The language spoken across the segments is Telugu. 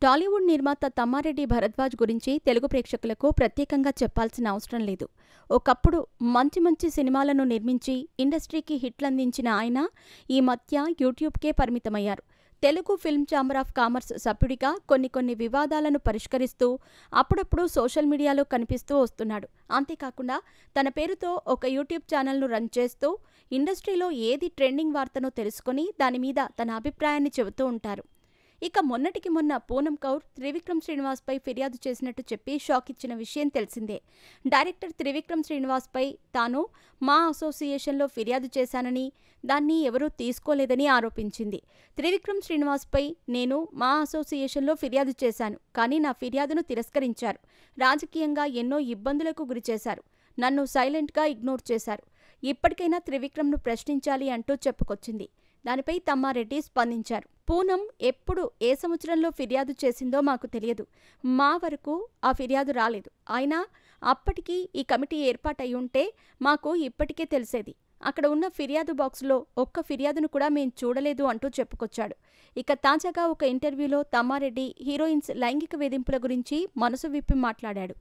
టాలీవుడ్ నిర్మాత తమ్మారెడ్డి భరద్వాజ్ గురించి తెలుగు ప్రేక్షకులకు ప్రత్యేకంగా చెప్పాల్సిన అవసరం లేదు. ఒకప్పుడు మంచి మంచి సినిమాలను నిర్మించి ఇండస్ట్రీకి హిట్లందించిన ఆయన ఈ మధ్య యూట్యూబ్కే పరిమితమయ్యారు. Telugu film chamber of commerce సభ్యుడిగా కొన్ని వివాదాలను పరిష్కరిస్తూ అప్పుడప్పుడు సోషల్ మీడియాలో కనిపిస్తూ వస్తున్నాడు. అంతేకాకుండా తన పేరుతో ఒక యూట్యూబ్ ఛానల్ను రన్ చేస్తూ ఇండస్ట్రీలో ఏది ట్రెండింగ్ వార్తనో తెలుసుకొని దాని మీద తన అభిప్రాయాన్ని చెబుతూ ఉంటారు. ఇక మొన్నటికి మొన్న పూనం కౌర్ త్రివిక్రమ్ శ్రీనివాస్పై ఫిర్యాదు చేసినట్టు చెప్పి షాక్ ఇచ్చిన విషయం తెలిసిందే. డైరెక్టర్ త్రివిక్రమ్ శ్రీనివాస్పై తాను మా అసోసియేషన్లో ఫిర్యాదు చేశానని, దాన్ని ఎవరూ తీసుకోలేదని ఆరోపించింది. త్రివిక్రమ్ శ్రీనివాస్పై నేను మా అసోసియేషన్లో ఫిర్యాదు చేశాను, కానీ నా ఫిర్యాదును తిరస్కరించారు. రాజకీయంగా ఎన్నో ఇబ్బందులకు గురిచేశారు. నన్ను సైలెంట్గా ఇగ్నోర్ చేశారు. ఇప్పటికైనా త్రివిక్రమ్ను ప్రశ్నించాలి అంటూ చెప్పుకొచ్చింది. దానిపై తమ్మారెడ్డి స్పందించారు. పూనం ఎప్పుడు ఏ సంవత్సరంలో ఫిర్యాదు చేసిందో మాకు తెలియదు. మా వరకు ఆ ఫిర్యాదు రాలేదు. అయినా అప్పటికి ఈ కమిటీ ఏర్పాటయ్యుంటే మాకు ఇప్పటికే తెలిసేది. అక్కడ ఉన్న ఫిర్యాదు బాక్సులో ఒక్క ఫిర్యాదును కూడా మేం చూడలేదు అంటూ చెప్పుకొచ్చాడు. ఇక తాజాగా ఒక ఇంటర్వ్యూలో తమ్మారెడ్డి హీరోయిన్స్ లైంగిక వేధింపుల గురించి మనసు విప్పి మాట్లాడాడు.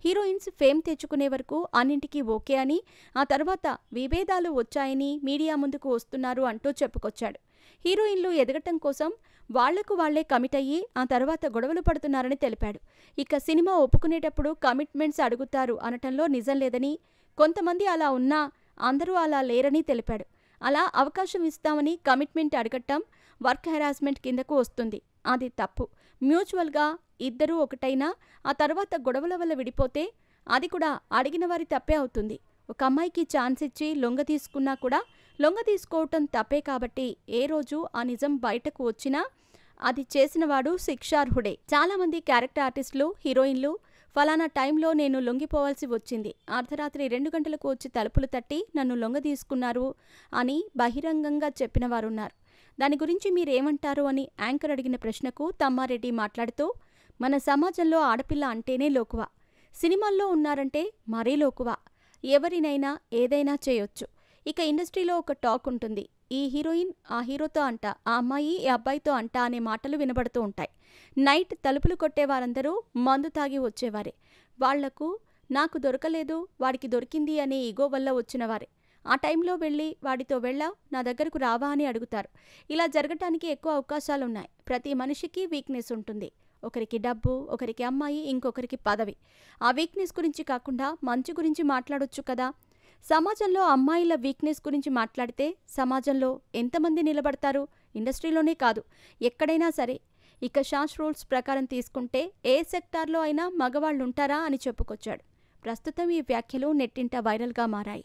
హీరోయిన్స్ ఫేమ్ తెచ్చుకునే వరకు అన్నింటికీ ఓకే అని, ఆ తర్వాత విభేదాలు వచ్చాయని మీడియా ముందుకు వస్తున్నారు అంటూ చెప్పుకొచ్చాడు. హీరోయిన్లు ఎదగటం కోసం వాళ్లకు వాళ్లే కమిట్ అయ్యి ఆ తర్వాత గొడవలు పడుతున్నారని తెలిపాడు. ఇక సినిమా ఒప్పుకునేటప్పుడు కమిట్మెంట్స్ అడుగుతారు అనటంలో నిజం లేదని, కొంతమంది అలా ఉన్నా అందరూ అలా లేరని తెలిపాడు. అలా అవకాశం ఇస్తామని కమిట్మెంట్ అడగటం వర్క్ హెరాస్మెంట్ కిందకు వస్తుంది. అది తప్పు. మ్యూచువల్గా ఇద్దరూ ఒకటైనా ఆ తర్వాత గొడవల వల్ల విడిపోతే అది కూడా అడిగిన వారి తప్పే అవుతుంది. ఒక అమ్మాయికి ఛాన్స్ ఇచ్చి లొంగ తీసుకున్నా కూడా లొంగ తీసుకోవటం తప్పే. కాబట్టి ఏ రోజు ఆ నిజం బయటకు వచ్చినా అది చేసినవాడు శిక్షార్హుడే. చాలామంది క్యారెక్టర్ ఆర్టిస్టులు, హీరోయిన్లు ఫలానా టైంలో నేను లొంగిపోవాల్సి వచ్చింది, అర్ధరాత్రి 2 గంటలకు వచ్చి తలుపులు తట్టి నన్ను లొంగ తీసుకున్నారు అని బహిరంగంగా చెప్పిన వారున్నారు. దాని గురించి మీరేమంటారు అని యాంకర్ అడిగిన ప్రశ్నకు తమ్మారెడ్డి మాట్లాడుతూ, మన సమాజంలో ఆడపిల్ల అంటేనే లోకువ, సినిమాల్లో ఉన్నారంటే మరీ లోకువ, ఎవరినైనా ఏదైనా చేయొచ్చు. ఇక ఇండస్ట్రీలో ఒక టాక్ ఉంటుంది, ఈ హీరోయిన్ ఆ హీరోతో అంట, ఆ అమ్మాయి ఈ అబ్బాయితో అంట అనే మాటలు వినబడుతూ ఉంటాయి. నైట్ తలుపులు కొట్టేవారందరూ మందు తాగి వచ్చేవారే. వాళ్లకు నాకు దొరకలేదు వాడికి దొరికింది అనే ఈగో వల్ల వచ్చినవారే. ఆ టైంలో వెళ్ళి వాడితో వెళ్ళావు, నా దగ్గరకు రావా అని అడుగుతారు. ఇలా జరగటానికి ఎక్కువ అవకాశాలున్నాయి. ప్రతి మనిషికి వీక్నెస్ ఉంటుంది. ఒకరికి డబ్బు, ఒకరికి అమ్మాయి, ఇంకొకరికి పదవి. ఆ వీక్నెస్ గురించి కాకుండా మంచి గురించి మాట్లాడొచ్చు కదా. సమాజంలో అమ్మాయిల వీక్నెస్ గురించి మాట్లాడితే సమాజంలో ఎంతమంది నిలబడతారు? ఇండస్ట్రీలోనే కాదు, ఎక్కడైనా సరే. ఇక షాష్ రూల్స్ ప్రకారం తీసుకుంటే ఏ సెక్టార్లో అయినా మగవాళ్లుంటారా అని చెప్పుకొచ్చాడు. ప్రస్తుతం ఈ వ్యాఖ్యలు నెట్టింట వైరల్గా మారాయి.